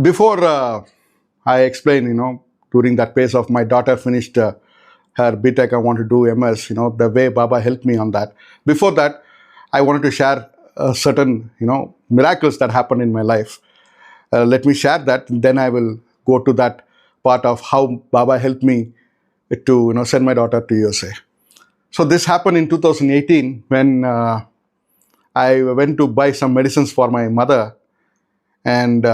Before I explain, during that phase of my daughter finished her BTech, I want to do MS, the way Baba helped me on that. Before that, I wanted to share certain, miracles that happened in my life. Let me share that, then I will go to that part of how Baba helped me to, send my daughter to USA. So this happened in 2018 when I went to buy some medicines for my mother. And,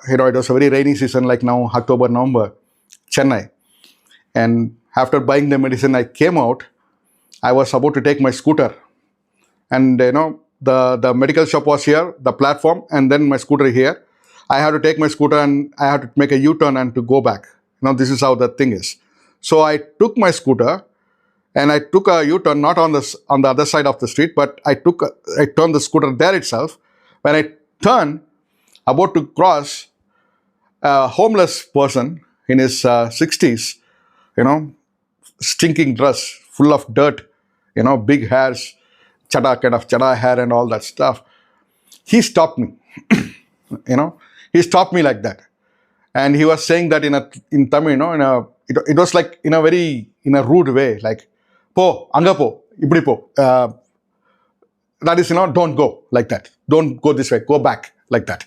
it was a very rainy season, like now, October, November, Chennai. And after buying the medicine, I came out. I was about to take my scooter. And, the medical shop was here, the platform, and then my scooter here. I had to take my scooter and I had to make a U-turn and to go back. This is how the thing is. So I took my scooter and I took a U-turn, not on the other side of the street, but I turned the scooter there itself. When I turned, about to cross, a homeless person in his 60s, stinking dress, full of dirt, big hairs, chada hair and all that stuff. He stopped me, he stopped me like that. And he was saying that in Tamil, it was like in a rude way, like, po, anga po, ibdi po. That is, don't go like that. Don't go this way, go back like that.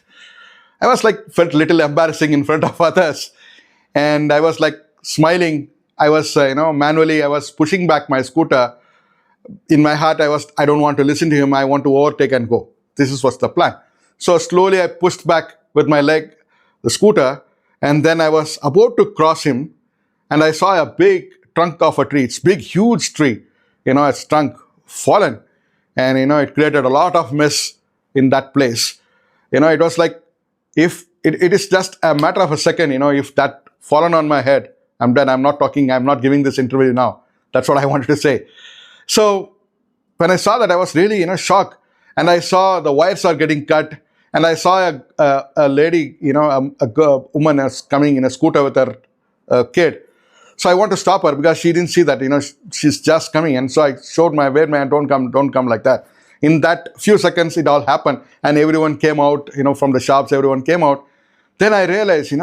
I was like, felt little embarrassing in front of others. And I was like smiling. I was, manually, I was pushing back my scooter. In my heart, I don't want to listen to him. I want to overtake and go. This was the plan. So slowly I pushed back with my leg, the scooter. And then I was about to cross him. And I saw a big trunk of a tree. It's big, huge tree. Its trunk fallen. And, it created a lot of mess in that place. It was like, if it is just a matter of a second, if that fallen on my head, I'm done. I'm not talking. I'm not giving this interview now. That's what I wanted to say. So when I saw that, I was really, shocked. And I saw the wires are getting cut. And I saw a lady, a woman is coming in a scooter with her kid. So I want to stop her because she didn't see that, she's just coming. And so I showed wait, man, don't come like that. In that few seconds, it all happened. And everyone came out, from the shops, everyone came out. Then I realized,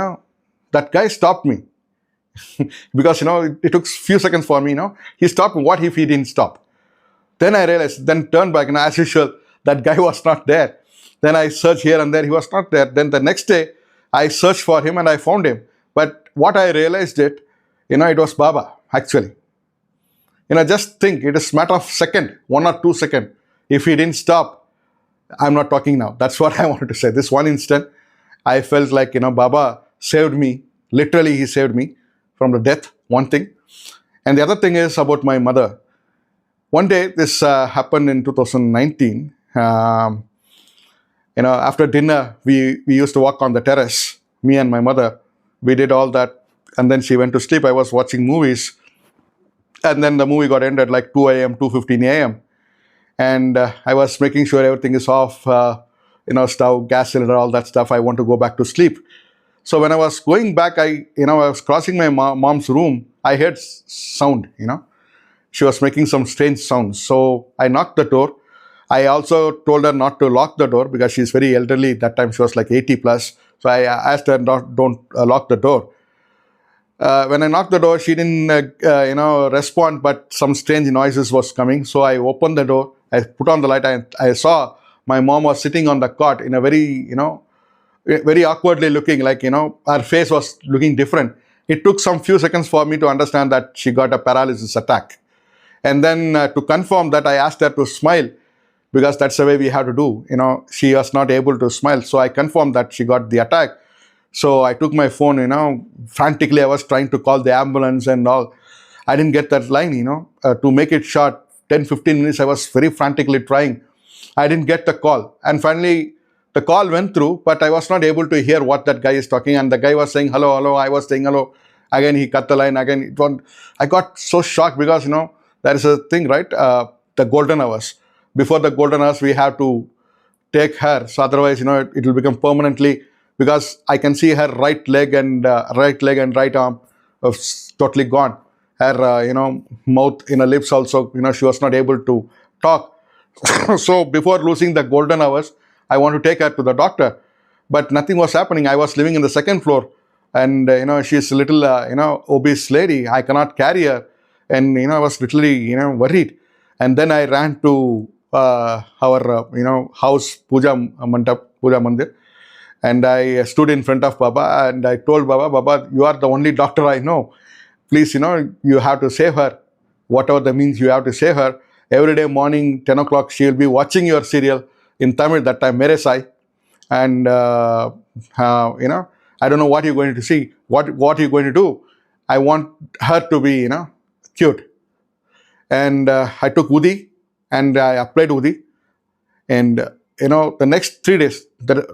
that guy stopped me. Because, it took few seconds for me, He stopped me. What if he didn't stop? Then I realized, then turned back. And as usual, that guy was not there. Then I searched here and there. He was not there. Then the next day, I searched for him and I found him. But what I realized it was Baba, actually. Just think, it is a matter of second, 1 or 2 seconds. If he didn't stop, I'm not talking now. That's what I wanted to say. This one instant, I felt like, Baba saved me. Literally, he saved me from the death, one thing. And the other thing is about my mother. One day, this happened in 2019. After dinner, we used to walk on the terrace, me and my mother. We did all that. And then she went to sleep. I was watching movies. And then the movie got ended like 2 a.m., 2:15 a.m. And I was making sure everything is off, stove, gas cylinder, all that stuff. I want to go back to sleep. So when I was going back, I was crossing my mom's room. I heard sound, She was making some strange sounds. So I knocked the door. I also told her not to lock the door because she's very elderly. That time she was like 80 plus. So I asked her, don't lock the door. When I knocked the door, she didn't, respond, but some strange noises was coming. So I opened the door. I put on the light. I saw my mom was sitting on the cot in a very, very awkwardly looking, like, her face was looking different. It took some few seconds for me to understand that she got a paralysis attack. And then to confirm that, I asked her to smile because that's the way we have to do. She was not able to smile. So I confirmed that she got the attack. So I took my phone, frantically I was trying to call the ambulance and all. I didn't get that line, to make it short, 10-15 minutes, I was very frantically trying. I didn't get the call. And finally, the call went through, but I was not able to hear what that guy is talking. And the guy was saying, hello, hello. I was saying, hello. Again, he cut the line. Again, I got so shocked because, there is a thing, right? The golden hours. Before the golden hours, we have to take her. So otherwise, it will become permanently, because I can see her right leg and right arm totally gone. Her, mouth, lips also, she was not able to talk. So before losing the golden hours, I want to take her to the doctor. but nothing was happening. I was living in the second floor, and she's a little obese lady. I cannot carry her, and I was literally worried. And then I ran to our house puja mandir, and I stood in front of Baba, and I told Baba, Baba, you are the only doctor I know. Please, you have to save her. Whatever the means, you have to save her. Every day morning, 10 o'clock, she will be watching your serial in Tamil, that time, Mere Sai. And, I don't know what you're going to see. What you're going to do. I want her to be, cute. And I took Udi, and I applied Udi. And, the next 3 days,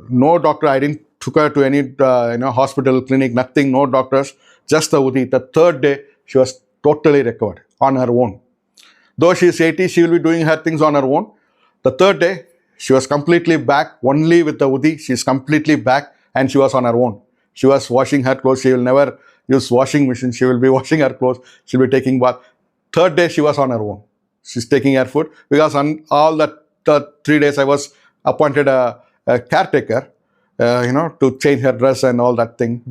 no doctor, I didn't took her to any, hospital, clinic, nothing, no doctors, just the Udi. The third day, she was totally recovered on her own. Though she is 80, she will be doing her things on her own. The third day, she was completely back, only with the Udi. She is completely back, and she was on her own. She was washing her clothes. She will never use washing machine. She will be washing her clothes. She will be taking bath. Third day, she was on her own. She's taking her food, because on all the 3 days, I was appointed a caretaker, to change her dress and all that thing.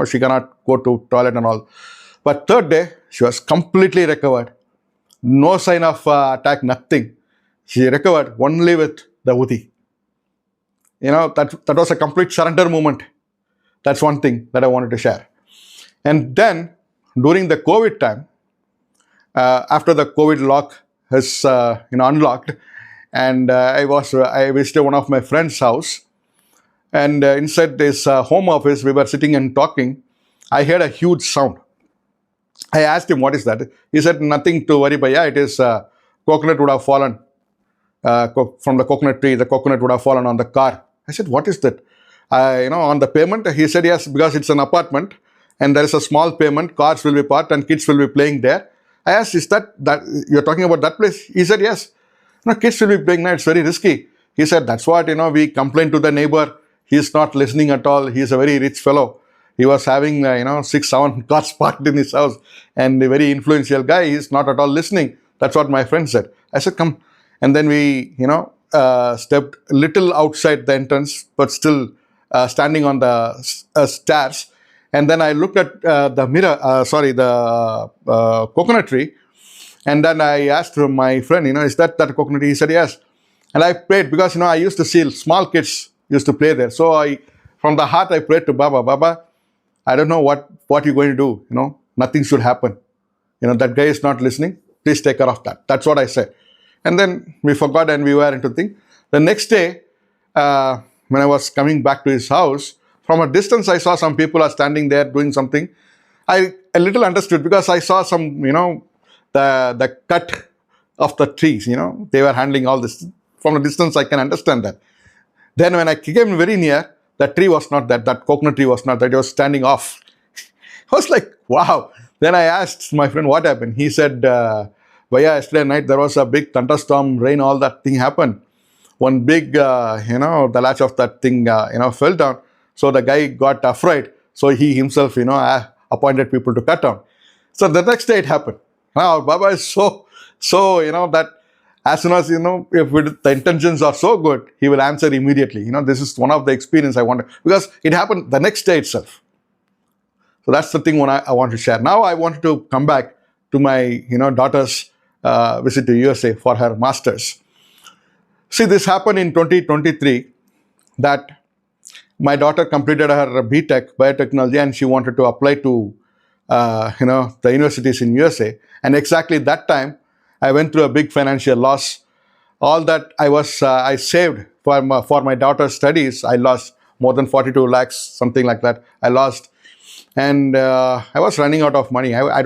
She cannot go to toilet and all. But third day, she was completely recovered. No sign of attack, nothing. She recovered only with the Udi. That was a complete surrender moment. That's one thing that I wanted to share. And then, during the COVID time, after the COVID lock is unlocked, and I visited one of my friend's house, and inside this home office, we were sitting and talking. I heard a huge sound. I asked him, what is that? He said, nothing to worry, Bhaiya. It is coconut would have fallen from the coconut tree. The coconut would have fallen on the car. I said, what is that? On the payment? He said, yes, because it's an apartment and there is a small payment. Cars will be parked and kids will be playing there. I asked, is that you're talking about that place? He said, yes. Kids will be playing there. It's very risky. He said, that's what, we complained to the neighbor. He's not listening at all. He's a very rich fellow. He was having, 6-7 cars parked in his house, and a very influential guy. He's not at all listening. That's what my friend said. I said, come. And then we, stepped a little outside the entrance, but still standing on the stairs. And then I looked at the coconut tree. And then I asked my friend, is that coconut tree? He said, yes. And I prayed, because, I used to see small kids used to play there. So from the heart, I prayed to Baba, Baba, I don't know what you're going to do. Nothing should happen. That guy is not listening. Please take care of that. That's what I said. And then we forgot, and we were into thing. The next day, when I was coming back to his house, from a distance, I saw some people are standing there doing something. I a little understood, because I saw some, the cut of the trees, they were handling all this. From a distance, I can understand that. Then when I came very near, the tree was not that coconut tree was not that, it was standing off. I was like, wow. Then I asked my friend what happened. He said, yesterday night there was a big thunderstorm, rain, all that thing happened. One big, the latch of that thing, fell down. So the guy got afraid. So he himself, appointed people to cut down. So the next day it happened. Now, Baba is so, that as soon as, if the intentions are so good, he will answer immediately. This is one of the experience I wanted, because it happened the next day itself. So that's the thing I want to share. Now I wanted to come back to my, daughter's visit to USA for her master's. See, this happened in 2023, that my daughter completed her BTech, biotechnology, and she wanted to apply to, the universities in USA. And exactly that time, I went through a big financial loss. All that I saved for my daughter's studies, I lost more than 42 lakhs, something like that. I lost. And I was running out of money. I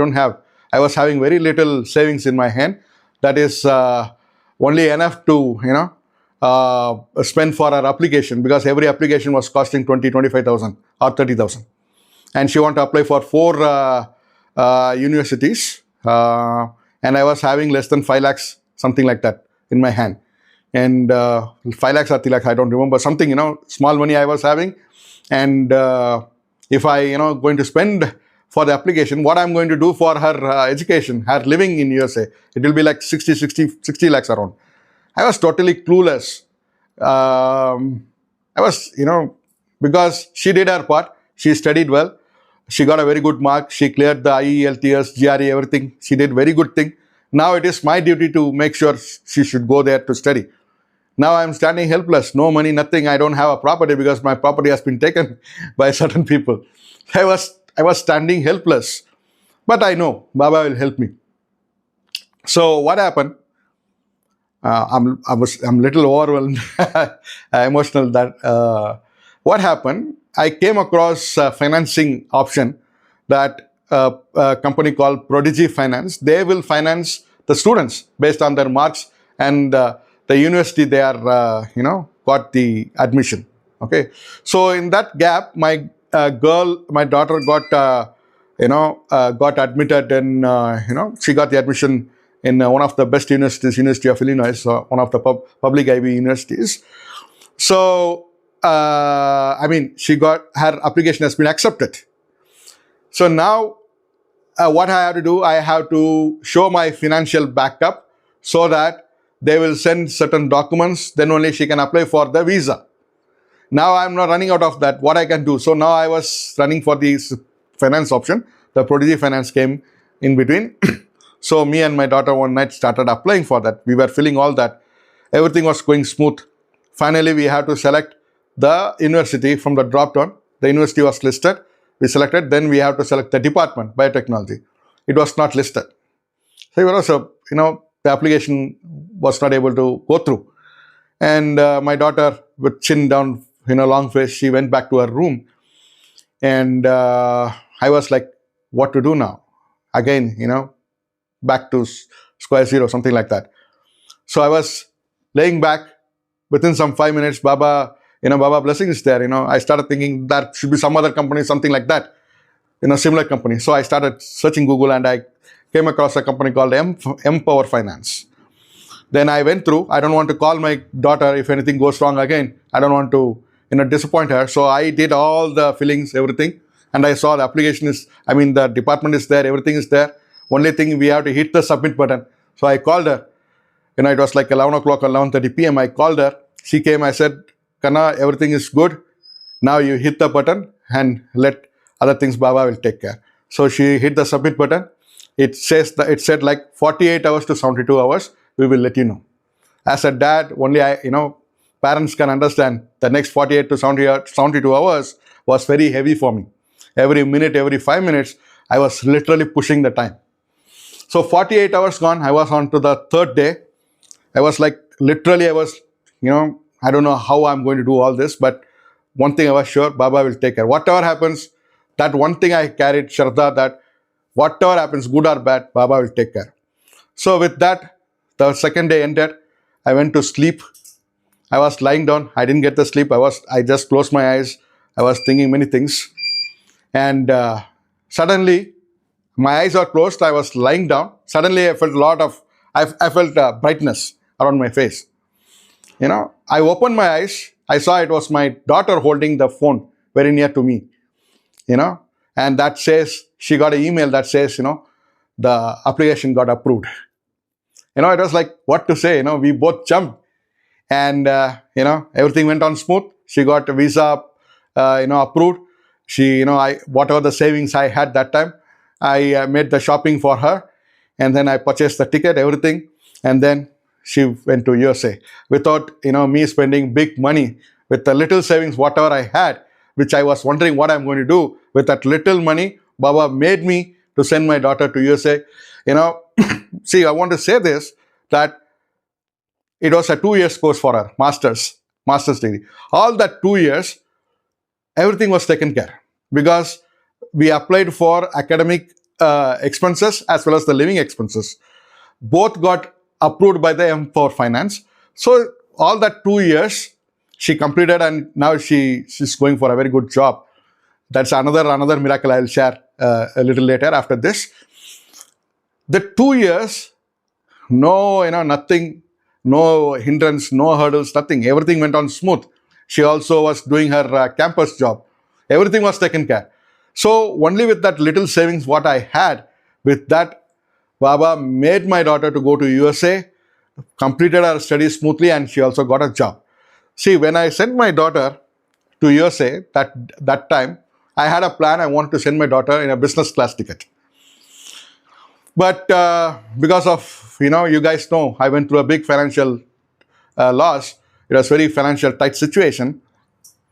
was having very little savings in my hand. That is only enough to, spend for our application, because every application was costing 25,000 or 30,000. And she wanted to apply for 4 universities. And I was having less than 5 lakhs, something like that, in my hand. And 5 lakhs or 3 lakhs, I don't remember, something, small money I was having. And if I, going to spend for the application, what I'm going to do for her education, her living in USA, it will be like 60 lakhs around. I was totally clueless. I was, because she did her part. She studied well. She got a very good mark. She cleared the IELTS, GRE, everything. She did very good thing. Now it is my duty to make sure she should go there to study. Now I'm standing helpless. No money, nothing. I don't have a property because my property has been taken by certain people. I was standing helpless. But I know Baba will help me. So what happened? I'm little overwhelmed, emotional. That what happened? I came across a financing option that a company called Prodigy Finance. They will finance the students based on their marks and the university they are got the admission. Okay, so in that gap, my daughter got got admitted in she got the admission in one of the best universities, University of Illinois, one of the public Ivy universities. So, she got, her application has been accepted. So now, what I have to do, I have to show my financial backup so that they will send certain documents, then only she can apply for the visa. Now I'm not running out of that, what I can do. So now I was running for the finance option. The Prodigy Finance came in between. So me and my daughter one night started applying for that. We were filling all that. Everything was going smooth. Finally, we had to select the university from the drop-down. The university was listed. We selected. Then we have to select the department, biotechnology. It was not listed. So the application was not able to go through. And my daughter, with chin down, long face, she went back to her room. And I was like, what to do now? Again, back to square zero, something like that. So I was laying back. Within some 5 minutes, Baba blessing is there. I started thinking that should be some other company, something like that, similar company. So I started searching Google and I came across a company called Empower Finance. Then I went through. I don't want to call my daughter if anything goes wrong again. I don't want to disappoint her. So I did all the fillings, everything. And I saw the application the department is there, everything is there. Only thing, we have to hit the submit button. So I called her. It was like 11 o'clock or 11:30 p.m. I called her. She came. I said, Kana, everything is good. Now you hit the button and let other things Baba will take care. So she hit the submit button. It said like 48 hours to 72 hours. We will let you know. As a dad, only parents can understand the next 48 to 72 hours was very heavy for me. Every minute, every 5 minutes, I was literally pushing the time. So 48 hours gone, I was on to the third day. I was like, literally, I was, I don't know how I'm going to do all this, but one thing I was sure, Baba will take care. Whatever happens, that one thing I carried, Shraddha, that whatever happens, good or bad, Baba will take care. So with that, the second day ended. I went to sleep. I was lying down. I didn't get the sleep. I just closed my eyes. I was thinking many things. And suddenly, my eyes are closed. I was lying down. Suddenly, I felt brightness around my face. I opened my eyes. I saw it was my daughter holding the phone very near to me. And that says, she got an email that says, the application got approved. It was like, what to say? We both jumped. And, everything went on smooth. She got a visa, approved. She, whatever the savings I had that time, I made the shopping for her. And then I purchased the ticket, everything. And then she went to USA without, me spending big money. With the little savings, whatever I had, which I was wondering what I'm going to do with that little money, Baba made me to send my daughter to USA. See, I want to say this, that it was a 2 years course for her, master's degree. All that 2 years, everything was taken care because we applied for academic expenses as well as the living expenses. Both got approved by the Empower Finance. So all that 2 years she completed, and now she's going for a very good job. That's another miracle I'll share a little later after this. The 2 years, nothing, no hindrance, no hurdles, nothing. Everything went on smooth. She also was doing her campus job. Everything was taken care. So only with that little savings what I had, with that, Baba made my daughter to go to USA, completed her studies smoothly, and she also got a job. See, when I sent my daughter to USA, that time, I had a plan. I wanted to send my daughter in a business class ticket. But because of, you guys know, I went through a big financial loss. It was very financial tight situation.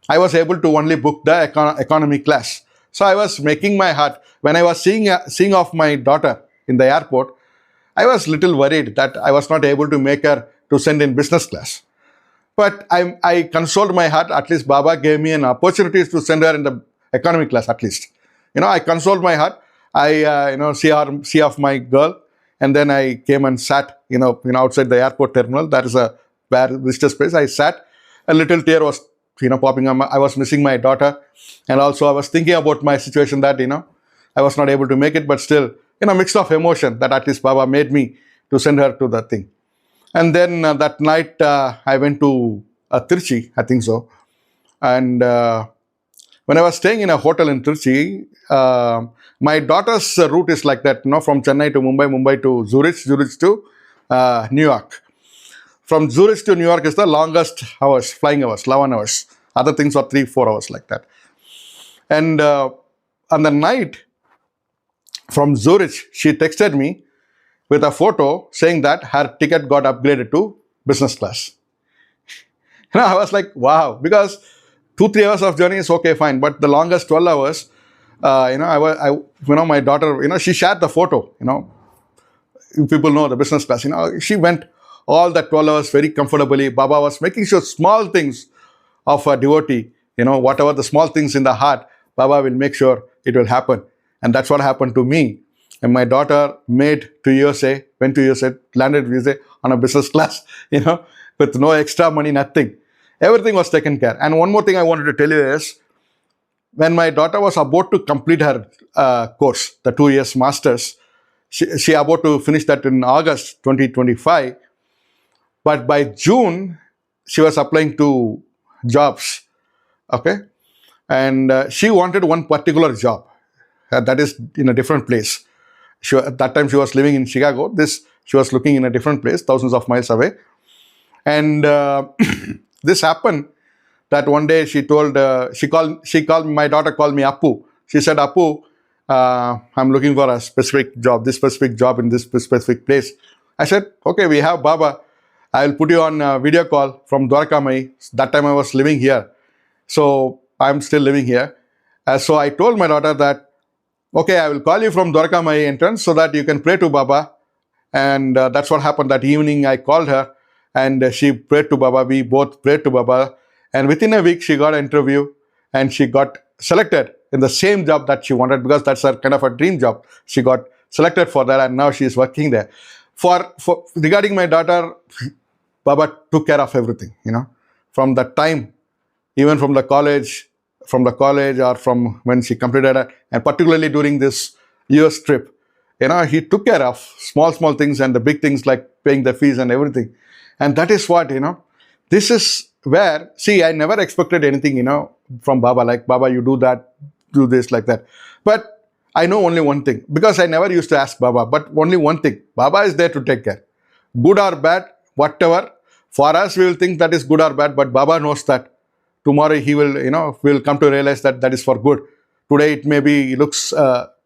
I was able to only book the economy class. So I was making my heart. When I was seeing off my daughter in the airport, I was little worried that I was not able to make her to send in business class. But I consoled my heart. At least Baba gave me an opportunity to send her in the economy class. At least, I consoled my heart. I see off my girl, and then I came and sat outside the airport terminal. That is a where visitor space. I sat. A little tear was popping up. I was missing my daughter, and also I was thinking about my situation that I was not able to make it, but still mix of emotion that at least Baba made me to send her to the thing. And then that night I went to Trichy, I think so. And when I was staying in a hotel in Trichy, my daughter's route is like that, from Chennai to Mumbai, Mumbai to Zurich, Zurich to New York. From Zurich to New York is the longest hours, flying hours, 11 hours. Other things are 3-4 hours like that. And on the night from Zurich, she texted me with a photo saying that her ticket got upgraded to business class. I was like, wow, because 2-3 hours of journey is okay, fine, but the longest 12 hours, my daughter, she shared the photo, people know the business class, she went all the 12 hours very comfortably. Baba was making sure small things of a devotee, whatever the small things in the heart, Baba will make sure it will happen. And that's what happened to me. And my daughter went to USA, landed USA on a business class, with no extra money, nothing. Everything was taken care. And one more thing I wanted to tell you is, when my daughter was about to complete her course, the 2 years masters, she about to finish that in August 2025. But by June, she was applying to jobs, okay? And she wanted one particular job that is in a different place. At that time, she was living in Chicago. She was looking in a different place, thousands of miles away. And this happened that one day she called my daughter called me Appu. She said, Appu, I'm looking for a specific job in this specific place. I said, okay, we have Baba. I will put you on a video call from Dwarka Mai. That time I was living here. So I'm still living here. So I told my daughter that, okay, I will call you from Dwarka Mai entrance so that you can pray to Baba. And that's what happened. That evening I called her and she prayed to Baba. We both prayed to Baba. And within a week she got an interview and she got selected in the same job that she wanted, because that's her kind of a dream job. She got selected for that and now she is working there. Regarding my daughter, Baba took care of everything, from the time, even from the college or from when she completed it, and particularly during this US trip, he took care of small things and the big things like paying the fees and everything. And that is what, this is where, I never expected anything, from Baba, like, Baba, you do that, do this, like that. But I know only one thing, because I never used to ask Baba, but only one thing, Baba is there to take care. Good or bad, whatever, for us, we will think that is good or bad, but Baba knows that tomorrow he will, will come to realize that that is for good. Today it maybe looks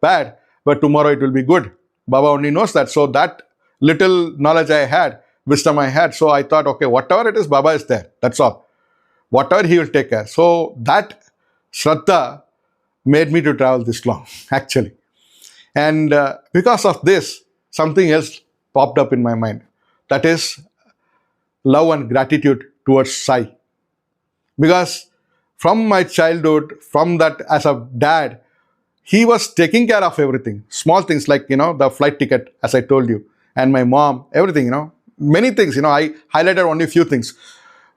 bad, but tomorrow it will be good. Baba only knows that. So that little knowledge I had, wisdom I had, so I thought, okay, whatever it is, Baba is there. That's all. Whatever he will take care. So that Shraddha made me to travel this long, actually. And because of this, something else popped up in my mind. That is love and gratitude towards Sai. Because from my childhood, from that as a dad, he was taking care of everything. Small things like, the flight ticket, as I told you, and my mom, everything, many things, I highlighted only a few things.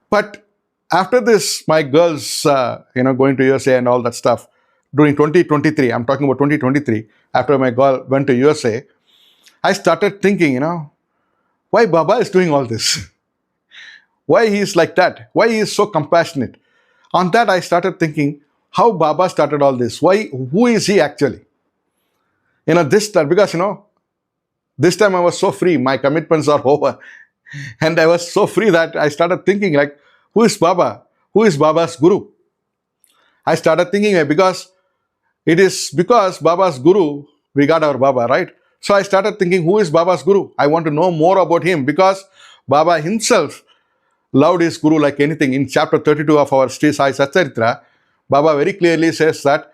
But after this, my girls, going to USA and all that stuff, during 2023, I'm talking about 2023, after my girl went to USA, I started thinking, why Baba is doing all this? Why he is like that? Why he is so compassionate? On that, I started thinking, how Baba started all this? Who is he actually? This time, because, this time I was so free. My commitments are over. And I was so free that I started thinking like, who is Baba? Who is Baba's guru? I started thinking, because it is because Baba's Guru, we got our Baba, right? So I started thinking, who is Baba's Guru? I want to know more about him, because Baba himself loved his Guru like anything. In chapter 32 of our Shirdi Sai Satcharitra, Baba very clearly says that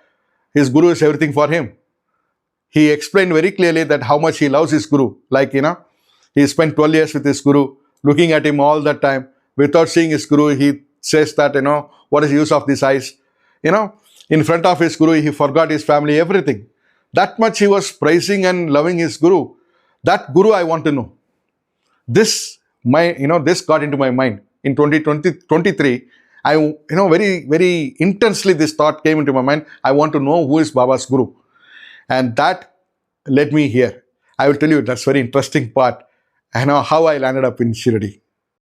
his Guru is everything for him. He explained very clearly that how much he loves his Guru. Like, he spent 12 years with his Guru, looking at him all the time. Without seeing his Guru, he says that, what is the use of these eyes? In front of his Guru, he forgot his family, everything. That much he was praising and loving his Guru. That Guru I want to know. This got into my mind. In 2023, I, very, very intensely this thought came into my mind. I want to know who is Baba's Guru. And that led me here. I will tell you, that's very interesting part. I know how I landed up in Shirdi.